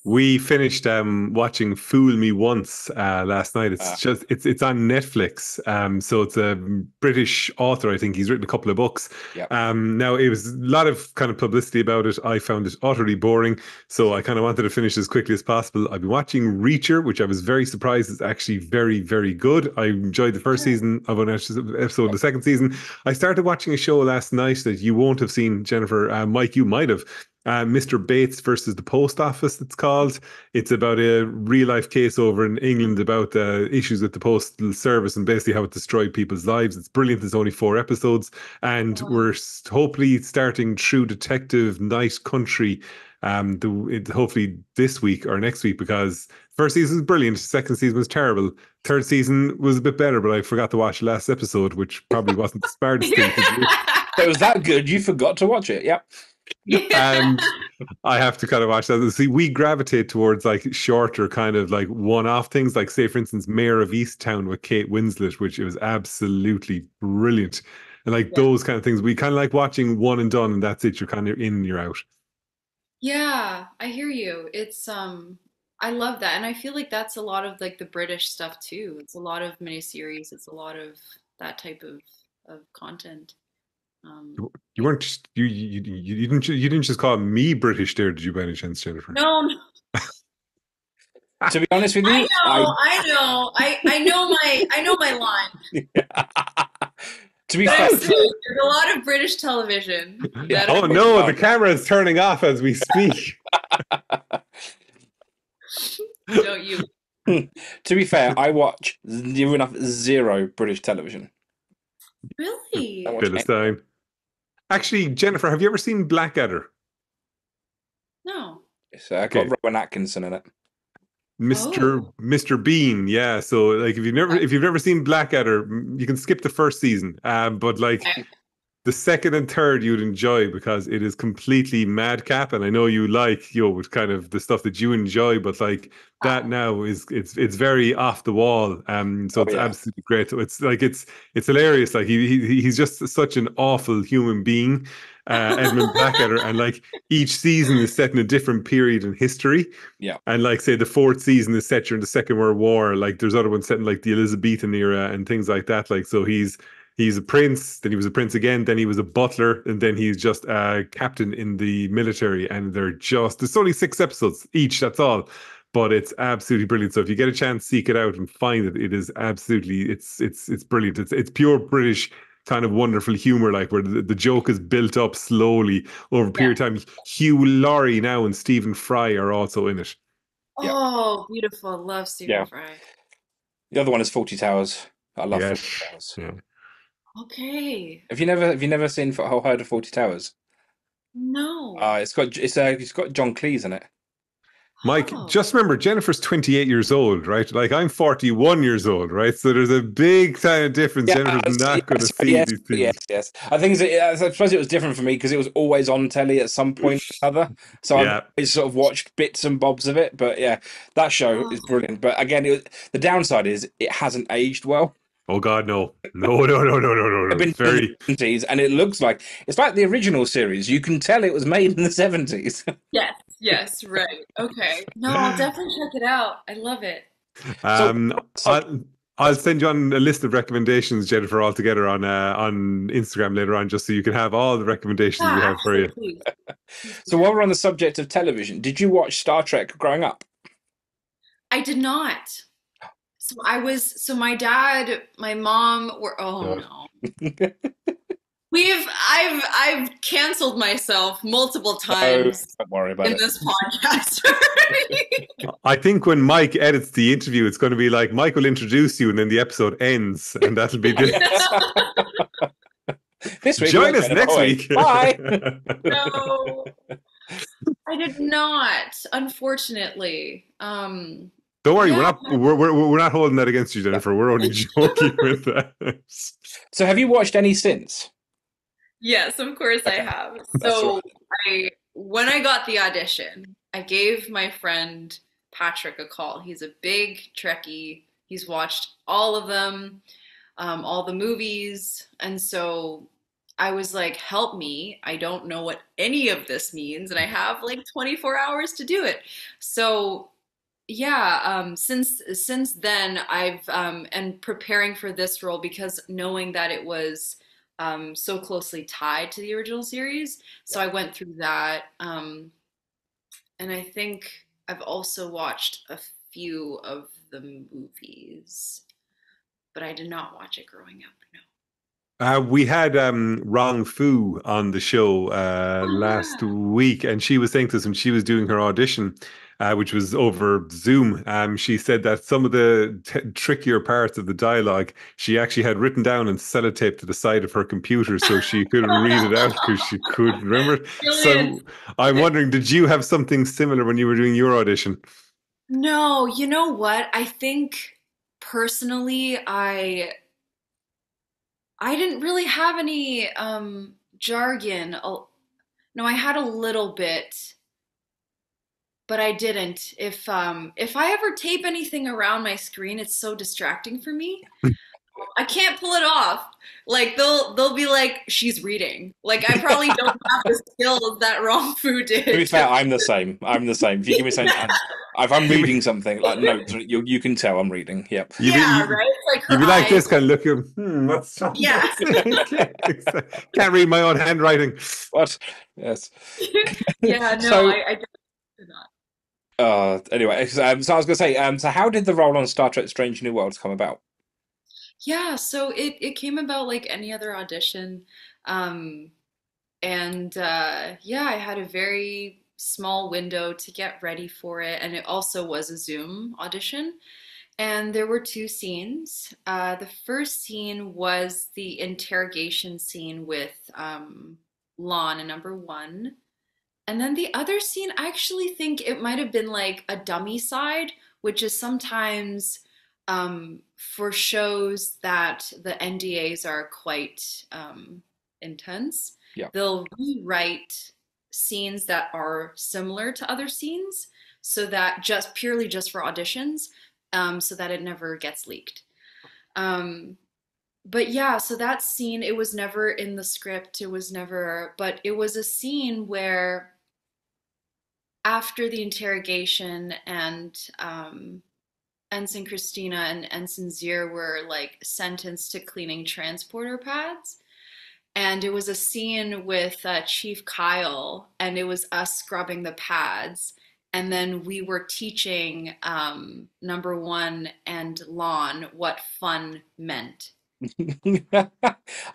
We finished watching Fool Me Once last night. uh, It's on Netflix. So it's a British author. I think he's written a couple of books. yeah. Now it was a lot of kind of publicity about it. I found it utterly boring, so I kind of wanted to finish as quickly as possible. I've been watching Reacher, which I was very surprised is actually very, very good. I enjoyed the first season of an episode of the second season. I started watching a show last night that you won't have seen, Jennifer. Mike, you might have. Mr. Bates versus the Post Office, it's called. It's about a real life case over in England about issues with the postal service and basically how it destroyed people's lives. It's brilliant. There's only 4 episodes, and Oh, we're hopefully starting True Detective Night Country. Hopefully this week or next week because first season was brilliant, second season was terrible, third season was a bit better, but I forgot to watch the last episode, which probably wasn't the smartest thing to do. It was that good, you forgot to watch it. Yep. yeah. And I have to kind of watch that. See, we gravitate towards like shorter, kind of like one-off things, like say, for instance, Mayor of Easttown with Kate Winslet, which it was absolutely brilliant. And like Yeah. those kind of things, we kind of like watching one and done, and that's it. You're kind of in and you're out. Yeah, I hear you. I love that. And I feel like that's a lot of like the British stuff too. It's a lot of miniseries. It's a lot of that type of content. You weren't just, you didn't just call me British there, did you, by any chance, Jennifer? No, To be honest with I you, know my line. to be But fair, I'm saying there's a lot of British television that Oh no, the camera is turning off as we speak. don't you? to be fair, I watch zero British television. I Really? don't watch any. Philistine. Actually, Jennifer, have you ever seen Blackadder? No. So I got Rowan Atkinson in it. Mr. Bean, yeah. So like if you've never seen Blackadder, you can skip the first season. But like the second and third you'd enjoy because it is completely madcap, and I know you like with kind of the stuff that you enjoy, but like that now it's very off the wall. So it's absolutely great. So it's like it's hilarious. Like he's just such an awful human being, Edmund Blackadder, and like each season is set in a different period in history. Yeah. And like say the fourth season is set during the Second World War. Like there's other ones set in like the Elizabethan era and things like that. Like so he's a prince, then he was a prince again, then he was a butler, and then he's just a captain in the military. And there's only 6 episodes each, that's all. But it's absolutely brilliant. So if you get a chance, seek it out and find it. It is absolutely, it's brilliant. It's pure British kind of wonderful humor, like where the joke is built up slowly over a period of time. Hugh Laurie now and Stephen Fry are also in it. Oh, beautiful. Love Stephen Fry. The other one is Fawlty Towers. I love Fawlty Towers. Yeah. Okay. Have you never seen or heard of Fawlty Towers? No. It's got John Cleese in it. Mike, just remember, Jennifer's 28 years old, right? Like I'm 41 years old, right? So there's a big kind of difference. Jennifer's not going to see these things. Yes. I think I suppose it was different for me because it was always on telly at some point or other. So I've always sort of watched bits and bobs of it. But yeah, that show is brilliant. But again, the downside is it hasn't aged well. Oh God, no. It's been very in the 70s, and it looks like it's like the original series. You can tell it was made in the 70s. Yes, right. Okay. No, I'll definitely check it out. I love it. I'll send you on a list of recommendations, Jennifer, all together on Instagram later on, just so you can have all the recommendations we have for you. So while we're on the subject of television, did you watch Star Trek growing up? I did not. So my dad, my mom were, no. I've canceled myself multiple times don't worry about in this podcast. I think when Mike edits the interview, it's going to be like Mike will introduce you and then the episode ends, and that'll be this. This week, join us next week. Bye. No, I did not, unfortunately. Don't worry, we're not holding that against you, Jennifer. We're only joking with that. So, have you watched any since? Yes, of course I have. So, when I got the audition, I gave my friend Patrick a call. He's a big Trekkie. He's watched all of them, all the movies, and so I was like, "Help me! I don't know what any of this means, and I have like 24 hours to do it." So. Yeah, since then I've and preparing for this role because knowing that it was so closely tied to the original series, so I went through that, and I think I've also watched a few of the movies, but I did not watch it growing up. No. We had Rong Fu on the show last week, and she was saying to us when she was doing her audition, which was over Zoom, she said that some of the trickier parts of the dialogue she actually had written down and sellotaped to the side of her computer so she couldn't read it out because she couldn't remember it. So I'm wondering, did you have something similar when you were doing your audition? No, you know what? I think personally, I didn't really have any jargon. No, I had a little bit, but I didn't. If I ever tape anything around my screen, it's so distracting for me. I can't pull it off. Like they'll be like, she's reading. Like I probably don't have the skills that Rong Fu did. To be fair, I'm the same. If you give me something, If I'm reading something like notes, you can tell I'm reading. Yep. You be Yeah, you, right? Like you her be like eyes. this, kind of looking. What's Yeah. Chandra saying? Can't read my own handwriting. What? Yes. Yeah, no, So, I don't do that. anyway, so I was going to say, so how did the role on Star Trek: Strange New Worlds come about? Yeah, so it came about like any other audition. Um, and yeah, I had a very small window to get ready for it, and it also was a Zoom audition. And there were two scenes. The first scene was the interrogation scene with Lon in number one. And then the other scene, I actually think it might have been like a dummy side, which is sometimes for shows that the NDAs are quite intense. Yeah. They'll rewrite scenes that are similar to other scenes so that just for auditions, so that it never gets leaked. Um, but yeah, so that scene, it was never in the script. It was never, but it was a scene where after the interrogation and Ensign Christina and Ensign Zier were like sentenced to cleaning transporter pads. And it was a scene with Chief Kyle, and it was us scrubbing the pads. And then we were teaching number one and Lon what fun meant.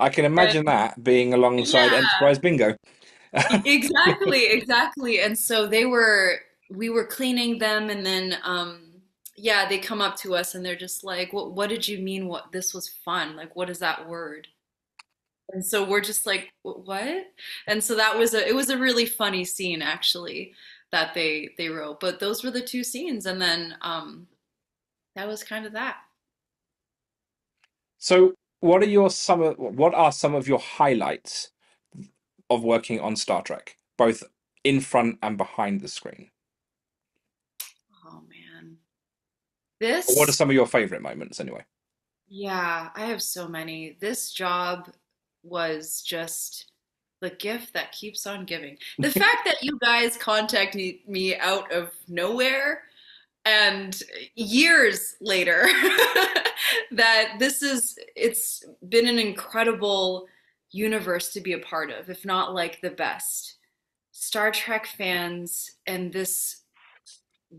I can imagine And that being alongside yeah, Enterprise Bingo. exactly. And so we were cleaning them, and then yeah, they come up to us and they're just like, what did you mean what this was fun? Like what is that word? And so we're just like, what? And so it was a really funny scene actually that they wrote. But those were the two scenes, and then that was kind of that. So, what are some of your highlights of working on Star Trek, both in front and behind the screen? Oh man. Or what are This some of your favorite moments, anyway? Yeah, I have so many. This job was just the gift that keeps on giving. The fact that you guys contacted me out of nowhere and years later, that it's been an incredible universe to be a part of, if not like the best. Star Trek fans and this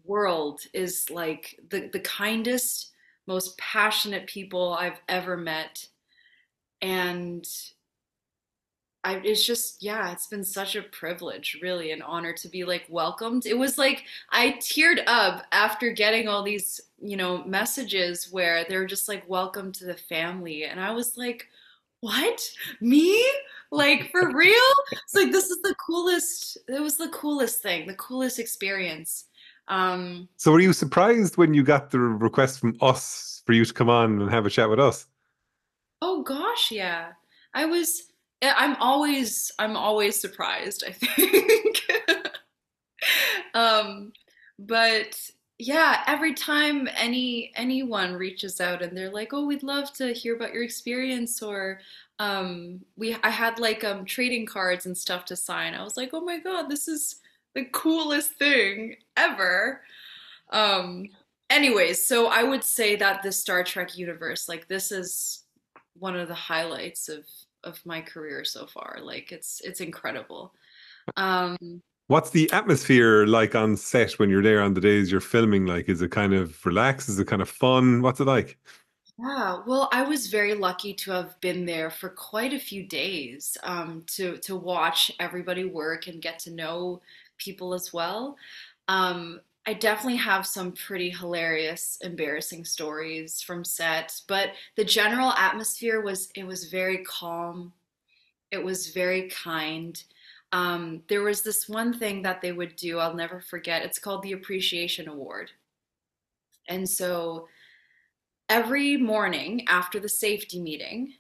world is like the kindest, most passionate people I've ever met. And it's just, yeah, it's been such a privilege, really, an honor to be like welcomed. It was like I teared up after getting all these, messages where they're just like, welcome to the family. And I was like, what? Me? Like, for real? It's like, this is the coolest, it was the coolest thing, the coolest experience. Um, So, were you surprised when you got the request from us for you to come on and have a chat with us? Oh gosh, yeah. I was I'm always surprised, I think. Um, but yeah, every time anyone reaches out and they're like, "Oh, we'd love to hear about your experience," or I had like trading cards and stuff to sign. I was like, "Oh my God, this is the coolest thing ever." Um, anyways, so I would say that the Star Trek universe, like this is one of the highlights of my career so far. Like it's incredible. Um, What's the atmosphere like on set when you're there on the days you're filming? Like, is it kind of relaxed? Is it kind of fun? What's it like? yeah, well, I was very lucky to have been there for quite a few days to watch everybody work and get to know people as well. I definitely have some pretty hilarious, embarrassing stories from set, but the general atmosphere was very calm. It was very kind. There was this one thing that they would do, I'll never forget. It's called the Appreciation Award. And so every morning after the safety meeting,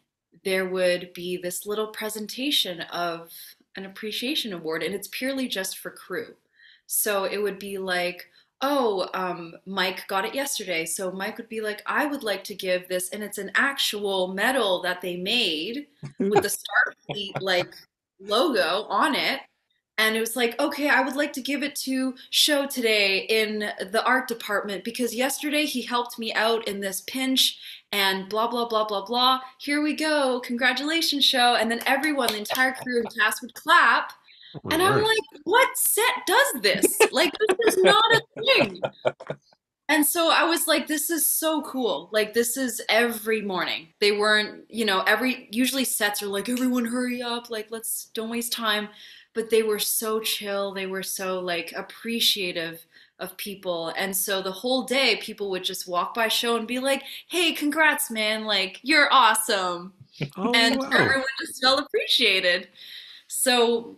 there would be this little presentation of an appreciation award, and it's purely just for crew. So it would be like, oh, Mike got it yesterday. So Mike would be like, I would like to give this, and it's an actual medal that they made with the Starfleet like logo on it. and it was like, okay, I would like to give it to Sho today in the art department because yesterday he helped me out in this pinch and blah blah blah blah blah. Here we go, congratulations, Sho. And then everyone, the entire crew and cast would clap, Oh my and I'm word. like, what set does this? Like, this is not a thing. And so I was like, this is so cool. Like, this is every morning. They weren't, usually sets are like, everyone hurry up, like, let's don't waste time. But they were so chill. They were so like appreciative of people. And so the whole day, people would just walk by Show and be like, hey, congrats, man. Like, you're awesome. Oh And wow. everyone just felt appreciated. So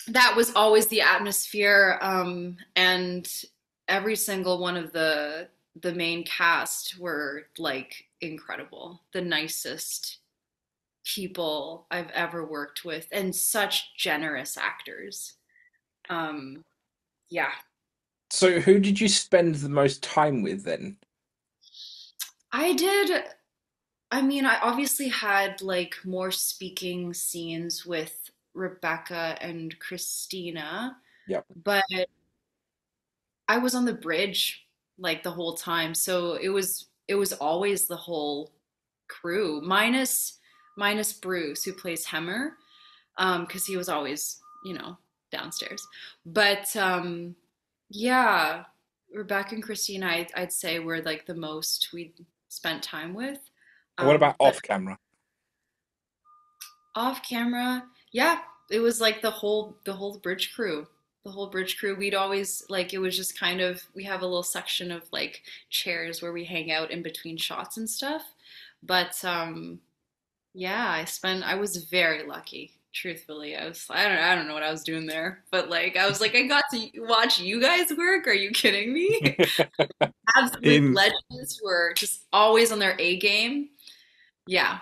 that was always the atmosphere. And every single one of the main cast were like incredible, the nicest people I've ever worked with, and such generous actors. Um, yeah, So, who did you spend the most time with then? I did. I mean, I obviously had like more speaking scenes with Rebecca and Christina, Yep. but I was on the bridge like the whole time, so it was always the whole crew minus Bruce who plays Hemmer, because he was always downstairs. But yeah, Rebecca and Christine, I'd say were like the most we spent time with. And what about But off camera? off camera, yeah, it was like the whole bridge crew. The whole bridge crew. We'd always like it was just kind of we have a little section of like chairs where we hang out in between shots and stuff. But yeah, I was very lucky. Truthfully, I don't know what I was doing there, but like I was like I got to watch you guys work. Are you kidding me? Absolute In legends were just always on their A game. Yeah,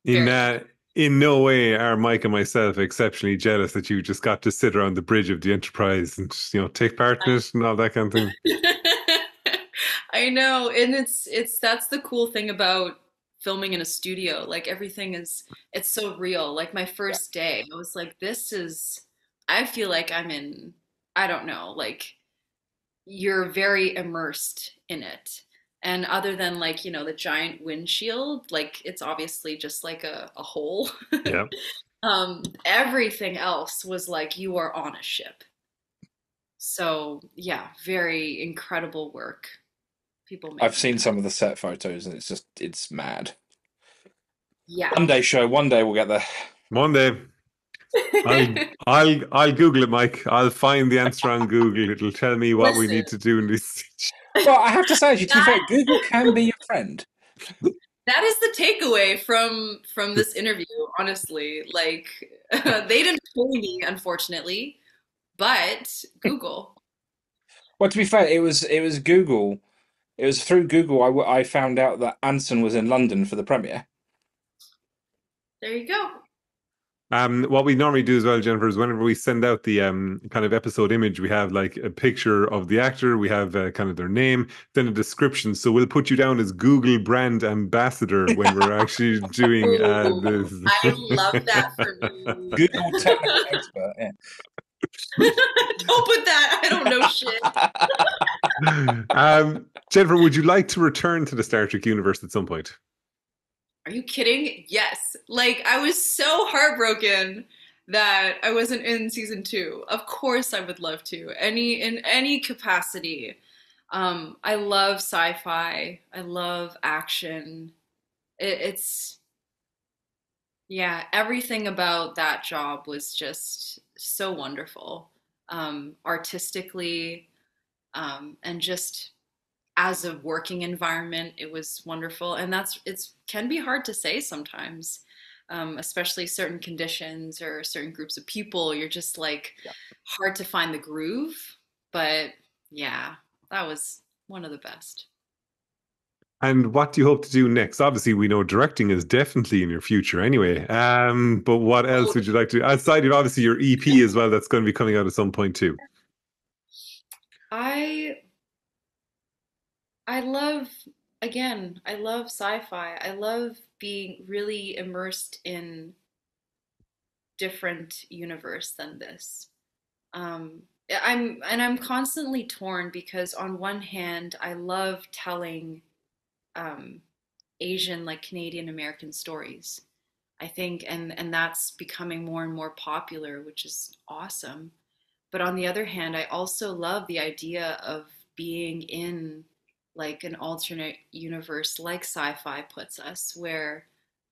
in very lucky. in no way are Mike and myself exceptionally jealous that you just got to sit around the bridge of the Enterprise and just, take part in it and all that kind of thing. I know, and it's that's the cool thing about filming in a studio. Like everything is it's so real. Like my Yeah. first day, I was like, I feel like I'm in, I don't know, like you're very immersed in it. And other than like, the giant windshield, like it's obviously just like a hole. Yeah. Everything else was like you are on a ship. So yeah, very incredible work. People I've made me seen proud. some of the set photos, and it's mad. Yeah. One day, show. One day we'll get there. One day I'll Google it, Mike. I'll find the answer on Google. It'll tell me what we Listen, need to do in this. Well, I have to say, actually, to be that fair, Google can be your friend. that is the takeaway from this interview, honestly. Like they didn't pay me, unfortunately, but Google. Well, to be fair, it was Google. It was through Google I found out that Anson was in London for the premiere. There you go. What we normally do as well, Jennifer, is whenever we send out the kind of episode image, we have like a picture of the actor, we have kind of their name, then a description. So we'll put you down as Google brand ambassador when we're actually doing Oh, this. I love that for me. Google technical expert. Yeah. Don't put that. I don't know shit. Jennifer, would you like to return to the Star Trek universe at some point? Are you kidding? Yes. Like I was so heartbroken that I wasn't in season two. Of course I would love to. In any capacity. I love sci-fi. I love action. It's yeah, everything about that job was just so wonderful. Artistically, and just as a working environment, it was wonderful. And it's can be hard to say sometimes, especially certain conditions or certain groups of people. You're just like Yeah. hard to find the groove. But yeah, that was one of the best. And what do you hope to do next? Obviously, we know directing is definitely in your future anyway. But what else Oh, would you like to, outside of obviously your EP as well, that's going to be coming out at some point too? I I love I love sci-fi. I love being really immersed in different universe than this. Um, I'm constantly torn because on one hand, I love telling um, Asian, like Canadian American stories. I think, and that's becoming more and more popular, which is awesome. But on the other hand, I also love the idea of being in like an alternate universe, like sci-fi puts us, where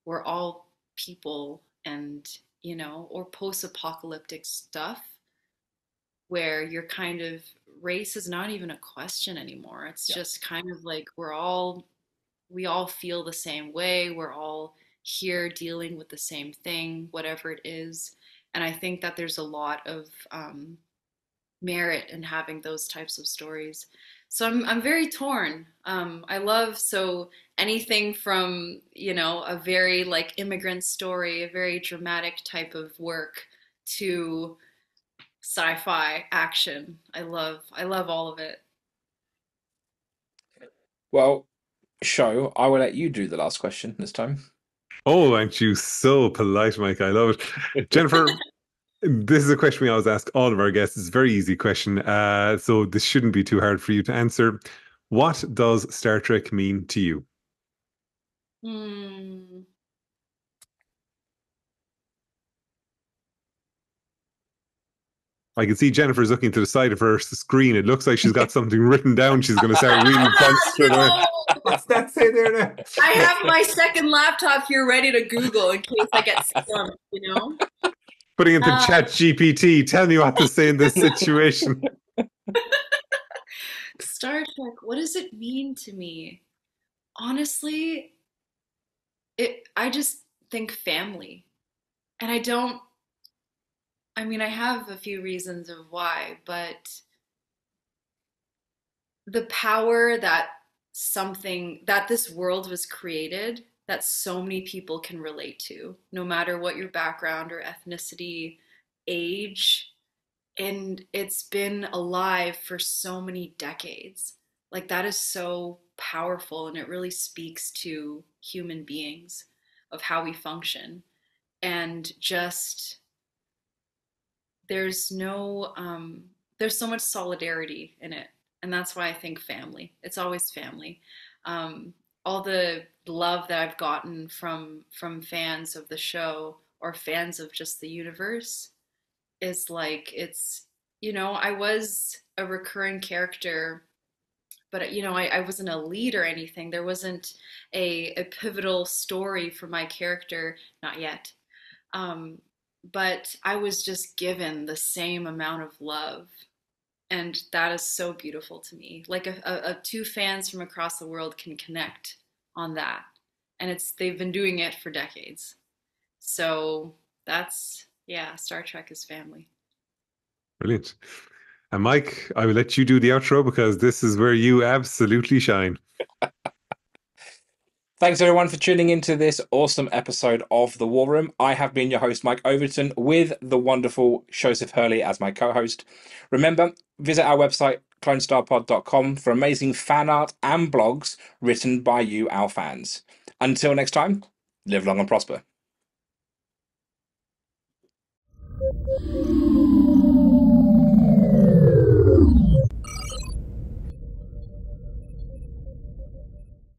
we're all people and, or post-apocalyptic stuff where you're kind of race is not even a question anymore. It's Yeah. just kind of like we all feel the same way. We're all here dealing with the same thing, whatever it is. And I think that there's a lot of merit in having those types of stories. So I'm very torn. I love so anything from a very like immigrant story, a very dramatic type of work, to sci-fi action. I love all of it. Well, show, I will let you do the last question this time. Oh, aren't you so polite, Mike? I love it. Jennifer, this is a question we always ask all of our guests. It's a very easy question. So this shouldn't be too hard for you to answer. What does Star Trek mean to you? Hmm. I can see Jennifer's looking to the side of her screen. It looks like she's got something written down. She's going to start reading fonts straight away. No! What's that say there now? I have my second laptop here ready to Google in case I get stumped. Putting into Uh, Chat GPT. Tell me what to say in this situation. Star Trek, what does it mean to me? Honestly, I just think family. And I have a few reasons of why, but the power that this world was created, that so many people can relate to, no matter what your background or ethnicity, age, and it's been alive for so many decades. Like that is so powerful, and it really speaks to human beings of how we function. And just there's no there's so much solidarity in it, and that's why I think family, it's always family. All the love that I've gotten from fans of the show or fans of just the universe is like I was a recurring character, but I wasn't a lead or anything. There wasn't a pivotal story for my character, not yet. um, but I was just given the same amount of love, and that is so beautiful to me. Like two fans from across the world can connect on that, and they've been doing it for decades. So that's yeah, Star Trek is family. Brilliant. And Mike, I will let you do the outro because this is where you absolutely shine. Thanks everyone for tuning into this awesome episode of The War Room. I have been your host, Mike Overton, with the wonderful Joseph Hurley as my co-host. Remember, visit our website, clonestarpod.com, for amazing fan art and blogs written by you, our fans. Until next time, live long and prosper.